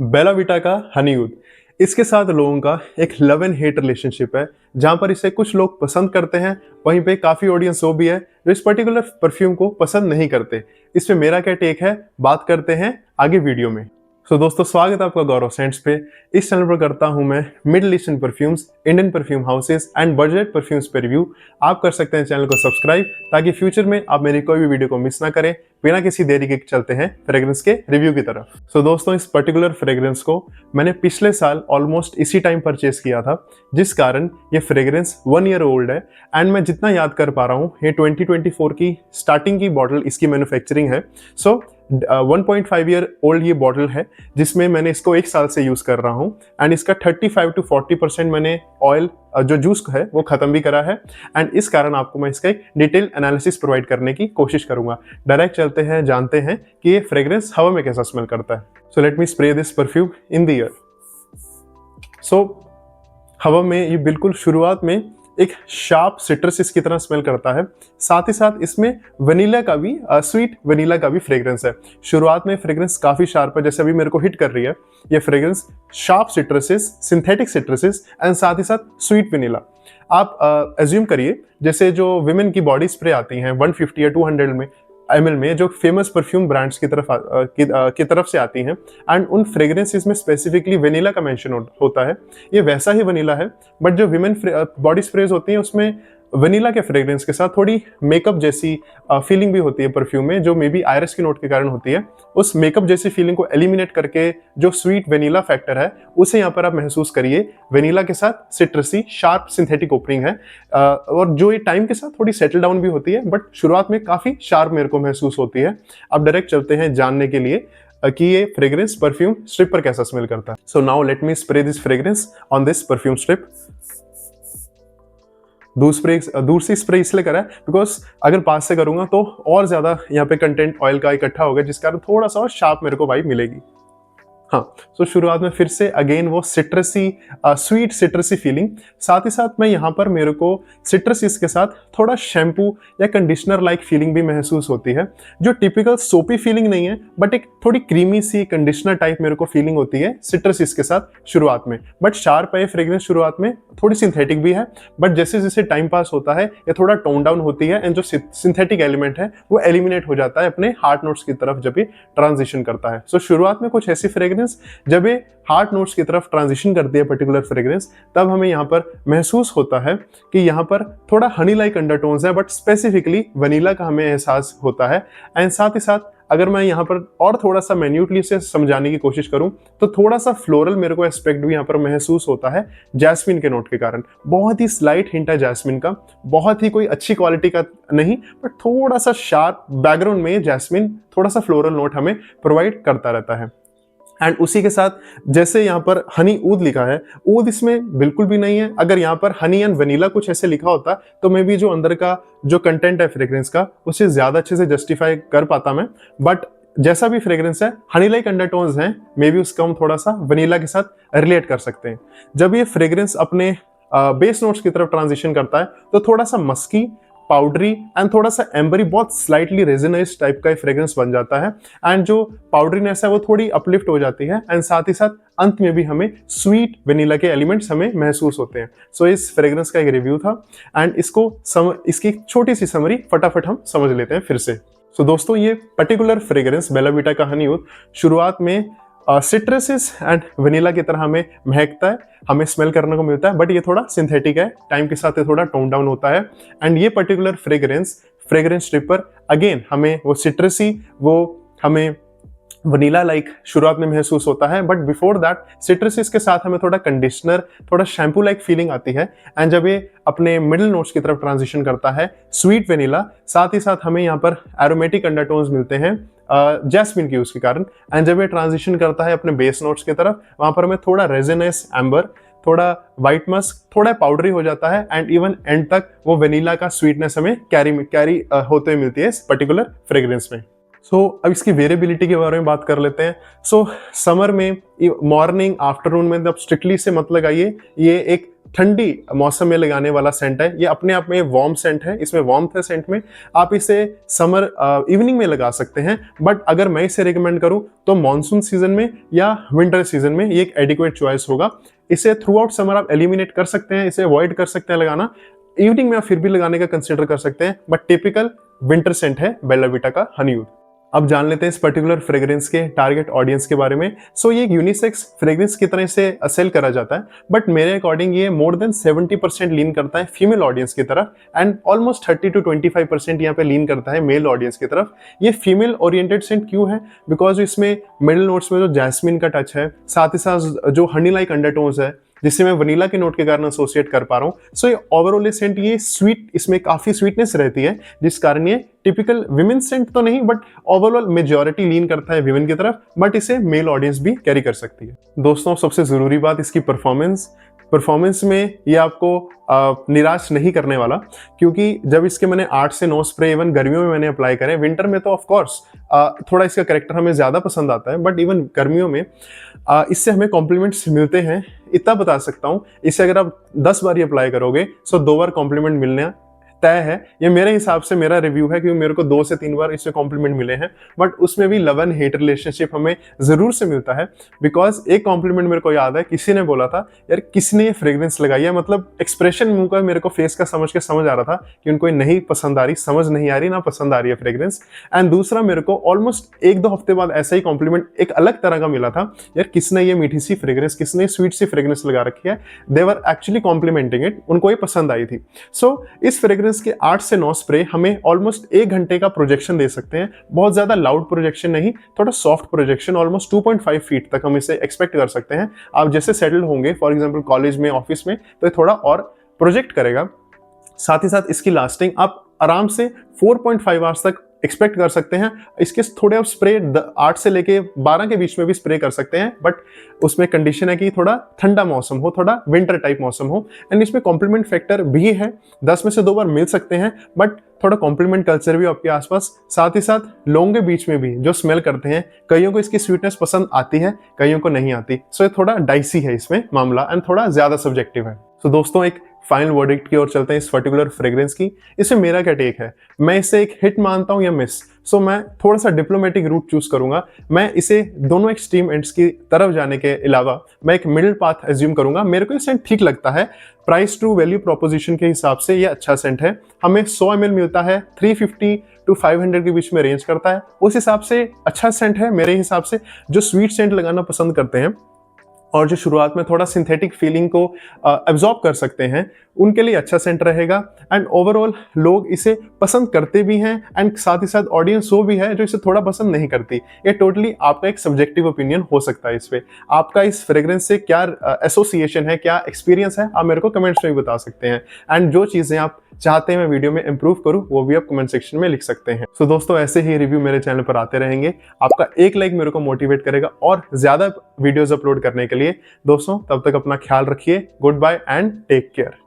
बेला विटा का हनीयूथ, इसके साथ लोगों का एक लव एंड हेट रिलेशनशिप है, जहां पर इसे कुछ लोग पसंद करते हैं, वहीं पे काफी ऑडियंस वो भी है जो इस पर्टिकुलर परफ्यूम को पसंद नहीं करते। इस पे मेरा क्या टेक है, बात करते हैं आगे वीडियो में। दोस्तों, स्वागत है आपका गौरव सेंट्स पे। इस चैनल पर करता हूं मैं middle eastern perfumes, Indian perfume houses and budget perfumes पे रिव्यू। आप कर सकते हैं चैनल को सब्सक्राइब, ताकि फ्यूचर में आप मेरी कोई भी वीडियो को मिस ना करें। बिना किसी देरी के चलते हैं फ्रेग्रेंस के रिव्यू की तरफ। दोस्तों, इस पर्टिकुलर फ्रेग्रेंस को मैंने पिछले साल ऑलमोस्ट इसी टाइम परचेज किया था, जिस कारण ये फ्रेग्रेंस 1 ईयर ओल्ड है। एंड मैं जितना याद कर पा रहा हूँ, ये 2024 की स्टार्टिंग की बॉटल इसकी मैन्युफैक्चरिंग है। 1.5 ईयर ओल्ड ये बॉटल है, जिसमें मैंने इसको 1 साल से यूज कर रहा हूँ। एंड इसका 35 to 40% मैंने ऑयल जो जूस है वो खत्म भी करा है। एंड इस कारण आपको मैं इसका एक डिटेल एनालिसिस प्रोवाइड करने की कोशिश करूंगा। डायरेक्ट चलते हैं, जानते हैं कि ये फ्रेग्रेंस हवा में कैसा स्मेल करता है। So let me spray this perfume in the air. हवा में ये बिल्कुल शुरुआत में एक शार्प सिट्रस की तरह स्मेल करता है। साथ ही साथ इसमें वनीला का भी स्वीट वनीला का भी फ्रेग्रेंस है। शुरुआत में फ्रेग्रेंस काफी शार्प है, जैसे अभी मेरे को हिट कर रही है ये fragrance. Sharp citruses, synthetic citruses and साथ ही साथ स्वीट वनीला। आप एज्यूम करिए जैसे जो विमेन की बॉडी स्प्रे आती हैं 150 या 200 ml में, जो फेमस परफ्यूम ब्रांड्स की तरफ से आती हैं। एंड उन फ्रेग्रेंसेस में स्पेसिफिकली वनीला का मेंशन होता है। ये वैसा ही वनीला है, बट जो विमेन बॉडी स्प्रेज होती हैं उसमें वनीला के फ्रेग्रेंस के साथ थोड़ी मेकअप जैसी फीलिंग भी होती है परफ्यूम में, जो मे बी आयरस की नोट के कारण होती है। उस मेकअप जैसी फीलिंग को एलिमिनेट करके जो स्वीट वनीला फैक्टर है उसे यहाँ पर आप महसूस करिए। वनीला के साथ सिट्रसी शार्प सिंथेटिक ओपनिंग है, और जो ये टाइम के साथ थोड़ी सेटल डाउन भी होती है, बट शुरुआत में काफी शार्प मेरे को महसूस होती है। अब डायरेक्ट चलते हैं जानने के लिए कि ये फ्रेग्रेंस परफ्यूम स्ट्रिप पर कैसा स्मेल करता है। So now let me spray this fragrance on this perfume strip. दूर से स्प्रे इसलिए करा है बिकॉज अगर पास से करूंगा तो और ज्यादा यहाँ पे कंटेंट ऑयल का इकट्ठा होगा, जिस कारण थोड़ा सा और शार्प मेरे को वाइब मिलेगी। हाँ, शुरुआत में फिर से अगेन वो सिट्रसी स्वीट सिट्रसी फीलिंग। साथ ही साथ मैं यहाँ पर मेरे को सिट्रसिस के साथ थोड़ा शैम्पू या कंडीशनर लाइक फीलिंग भी महसूस होती है, जो टिपिकल सोपी फीलिंग नहीं है, बट एक थोड़ी क्रीमी सी कंडीशनर टाइप मेरे को फीलिंग होती है सिट्रसिस के साथ शुरुआत में। बट शार्प है फ्रेग्रेंस शुरुआत में, थोड़ी सिंथेटिक भी है, बट जैसे जैसे टाइम पास होता है ये थोड़ा टोन डाउन होती है। एंड जो सिंथेटिक एलिमेंट है वो एलिमिनेट हो जाता है अपने हार्ट नोट्स की तरफ जब ये ट्रांजिशन करता है। शुरुआत में कुछ ऐसी फ्रेग्रेंस जब ये हार्ट नोट्स की तरफ ट्रांजिशन करती है पर्टिकुलर फ्रेग्रेंस, तब हमें यहाँ पर महसूस होता है कि यहाँ पर थोड़ा हनी लाइक अंडरटोन्स है, बट स्पेसिफिकली वनीला का हमें एहसास होता है। एंड साथ ही साथ अगर मैं यहाँ पर और थोड़ा सा मैन्यूटली से समझाने की कोशिश करूं तो थोड़ा सा फ्लोरल मेरे को एस्पेक्ट भी यहाँ पर महसूस होता है जैस्मिन के नोट के कारण। बहुत ही स्लाइट हिंट है जैस्मिन का, बहुत ही कोई अच्छी क्वालिटी का नहीं, बट थोड़ा सा शार्प बैकग्राउंड में जैस्मिन थोड़ा सा फ्लोरल नोट हमें प्रोवाइड करता रहता है। एंड उसी के साथ जैसे यहाँ पर हनी ऊद लिखा है, ऊद इसमें बिल्कुल भी नहीं है। अगर यहाँ पर हनी एंड वनीला कुछ ऐसे लिखा होता तो मे बी जो अंदर का जो कंटेंट है फ्रेग्रेंस का उसे ज्यादा अच्छे से जस्टिफाई कर पाता मैं। बट जैसा भी फ्रेग्रेंस है, हनी लाइक अंडरटोन्स हैं, मे बी उसका हम थोड़ा सा वनीला के साथ रिलेट कर सकते हैं। जब ये फ्रेग्रेंस अपने बेस नोट्स की तरफ ट्रांजिशन करता है तो थोड़ा सा मस्की, पाउडरी एंड थोड़ा सा एम्बरी, बहुत स्लाइटली रेजिनस टाइप का फ्रेग्रेंस बन जाता है। एंड जो पाउडरीनेस है वो थोड़ी अपलिफ्ट हो जाती है। एंड साथ ही साथ अंत में भी हमें स्वीट वनीला के एलिमेंट्स हमें महसूस होते हैं। इस फ्रेग्रेंस का एक रिव्यू था, एंड इसकी छोटी सी समरी फटाफट हम समझ लेते हैं फिर से। दोस्तों, ये पर्टिकुलर फ्रेग्रेंस बेला विटा का हनीयूथ शुरुआत में सिट्रसिस एंड वनीला की तरह हमें महकता है, हमें स्मेल करने को मिलता है, बट ये थोड़ा सिंथेटिक है। टाइम के साथ ये थोड़ा टोन डाउन होता है। एंड ये पर्टिकुलर फ्रेग्रेंस स्ट्रिप पर अगेन हमें वो सिट्रसी, वो हमें वनीला लाइक शुरुआत में महसूस होता है, बट बिफोर दैट सिट्रसिस के साथ हमें थोड़ा कंडीशनर, थोड़ा शैम्पू लाइक फीलिंग आती है। एंड जब ये अपने मिडिल नोट्स की तरफ ट्रांजिशन करता है स्वीट वनीला, साथ ही साथ हमें यहाँ पर एरोमेटिक अंडरटोन्स मिलते हैं जैस्मिन की यूज के कारण। एंड जब ये ट्रांजिशन करता है अपने बेस नोट्स की तरफ, वहां पर हमें थोड़ा रेजिनस एम्बर, थोड़ा व्हाइट मस्क, थोड़ा पाउडरी हो जाता है। एंड इवन एंड तक वो वनीला का स्वीटनेस हमें कैरी होते हुए मिलती है इस पर्टिकुलर फ्रेग्रेंस में। अब इसकी वेरिएबिलिटी के बारे में बात कर लेते हैं। समर में मॉर्निंग आफ्टरनून में, जब स्ट्रिक्टली से मत लगाइए, ये एक ठंडी मौसम में लगाने वाला सेंट है। ये अपने आप में वार्म सेंट है, इसमें वार्मथ है सेंट में। आप इसे समर इवनिंग में लगा सकते हैं, बट अगर मैं इसे रिकमेंड करूं तो मानसून सीजन में या विंटर सीजन में ये एक एडिक्वेट चॉइस होगा। इसे थ्रू आउट समर आप एलिमिनेट कर सकते हैं, इसे अवॉइड कर सकते हैं लगाना। इवनिंग में आप फिर भी लगाने का कंसिडर कर सकते हैं, बट टिपिकल विंटर सेंट है बेला विटा का हनीवुड। अब जान लेते हैं इस पर्टिकुलर फ्रेग्रेंस के टारगेट ऑडियंस के बारे में। सो ये एक यूनिसेक्स फ्रेग्रेंस की तरह से सेल करा जाता है, बट मेरे अकॉर्डिंग ये मोर देन 70% लीन करता है फीमेल ऑडियंस की तरफ, एंड ऑलमोस्ट 30 to 25% यहाँ पे लीन करता है मेल ऑडियंस की तरफ। ये फीमेल ओरिएंटेड सेंट क्यों है? बिकॉज इसमें मिडिल नोट्स में जो जैस्मिन का टच है, साथ ही साथ जो हनी लाइक अंडरटोन्स है, जिससे मैं वनीला के नोट के कारण एसोसिएट कर पा रहा हूँ। सो ये ओवरऑल सेंट ये स्वीट, इसमें काफी स्वीटनेस रहती है, जिस कारण ये टिपिकल विमेन सेंट तो नहीं, बट ओवरऑल मेजॉरिटी लीन करता है विमेन की तरफ, बट इसे मेल ऑडियंस भी कैरी कर सकती है। दोस्तों, सबसे जरूरी बात इसकी परफॉर्मेंस में ये आपको निराश नहीं करने वाला, क्योंकि जब इसके मैंने 8 से 9 स्प्रे इवन गर्मियों में मैंने अप्लाई करे, विंटर में तो ऑफ कोर्स थोड़ा इसका करेक्टर हमें ज़्यादा पसंद आता है, बट इवन गर्मियों में इससे हमें कॉम्प्लीमेंट्स मिलते हैं। इतना बता सकता हूँ, इसे अगर आप 10 बार ही अप्लाई करोगे सो 2 बार कॉम्प्लीमेंट मिलने तय है। ये मेरे हिसाब से मेरा रिव्यू है, क्योंकि मेरे को 2 से 3 बार इससे कॉम्प्लीमेंट मिले हैं, बट उसमें भी लव एंड हेट रिलेशनशिप हमें जरूर से मिलता है। बिकॉज एक कॉम्प्लीमेंट मेरे को याद है, किसी ने बोला था यार किसने ये फ्रेग्रेंस लगाई है, मतलब एक्सप्रेशन मुंह का मेरे को फेस का समझ के समझ आ रहा था कि उनको नहीं पसंद आ रही, समझ नहीं आ रही, ना पसंद आ रही है फ्रेग्रेंस। एंड दूसरा, मेरे को ऑलमोस्ट 1-2 हफ्ते बाद ऐसा ही कॉम्प्लीमेंट एक अलग तरह का मिला था, यार किसने ये मीठी सी फ्रेग्रेंस, किसने स्वीट सी फ्रेग्रेंस लगा रखी है। दे वर एक्चुअली कॉम्प्लीमेंटिंग इट, उनको ये पसंद आई थी। सो इस फ्रेग्रेंस के 8 से 9 स्प्रे हमें ऑलमोस्ट 1 घंटे का प्रोजेक्शन दे सकते हैं। बहुत ज्यादा लाउड प्रोजेक्शन नहीं, थोड़ा सॉफ्ट प्रोजेक्शन, ऑलमोस्ट 2.5 फीट तक हम इसे एक्सपेक्ट कर सकते हैं। आप जैसे सेटल होंगे फॉर एग्जांपल कॉलेज में, ऑफिस में, तो ये थोड़ा और प्रोजेक्ट करेगा। साथ ही साथ इसकी लास्टिंग आप आराम से 4.5 आवर्स तक एक्सपेक्ट कर सकते हैं। इसके थोड़े आप स्प्रे 8 से लेके 12 के बीच में भी स्प्रे कर सकते हैं, बट उसमें कंडीशन है कि थोड़ा ठंडा मौसम हो, थोड़ा विंटर टाइप मौसम हो। एंड इसमें कॉम्प्लीमेंट फैक्टर भी है, 10 में से 2 बार मिल सकते हैं, बट थोड़ा कॉम्प्लीमेंट कल्चर भी आपके आसपास। साथ ही साथ लोगों के बीच में भी जो स्मेल करते हैं, कईयों को इसकी स्वीटनेस पसंद आती है, कईयों को नहीं आती। सो ये थोड़ा डाइसी है इसमें मामला, एंड थोड़ा ज्यादा सब्जेक्टिव है। तो दोस्तों, एक फाइनल वर्डिक्ट की ओर चलते हैं इस पर्टिकुलर फ्रेग्रेंस की। इसमें मेरा क्या टेक है, मैं इसे एक हिट मानता हूं या मिस? सो मैं थोड़ा सा डिप्लोमेटिक रूट चूज करूंगा। मैं इसे दोनों एक्सट्रीम एंड्स की तरफ जाने के अलावा मैं एक मिडिल पाथ एज्यूम करूंगा। मेरे को ये सेंट ठीक लगता है, प्राइस टू वैल्यू प्रोपोजिशन के हिसाब से ये अच्छा सेंट है। हमें 100 ml मिलता है, 350 to 500 के बीच में रेंज करता है, उस हिसाब से अच्छा सेंट है मेरे हिसाब से। जो स्वीट सेंट लगाना पसंद करते हैं और जो शुरुआत में थोड़ा सिंथेटिक फीलिंग को एब्जॉर्ब कर सकते हैं, उनके लिए अच्छा सेंट रहेगा। एंड ओवरऑल लोग इसे पसंद करते भी हैं, एंड साथ ही साथ ऑडियंस वो भी है जो इसे थोड़ा पसंद नहीं करती। ये टोटली आपका एक सब्जेक्टिव ओपिनियन हो सकता है इस पे। आपका इस फ्रेग्रेंस से क्या एसोसिएशन है, क्या एक्सपीरियंस है, आप मेरे को कमेंट्स में भी बता सकते हैं। एंड जो चीजें आप चाहते हैं मैं वीडियो में इंप्रूव करूं, वो भी आप कमेंट सेक्शन में लिख सकते हैं। सो दोस्तों, ऐसे ही रिव्यू मेरे चैनल पर आते रहेंगे। आपका एक लाइक मेरे को मोटिवेट करेगा और ज्यादा वीडियोस अपलोड करने के लिए। दोस्तों, तब तक अपना ख्याल रखिए। Goodbye and take care.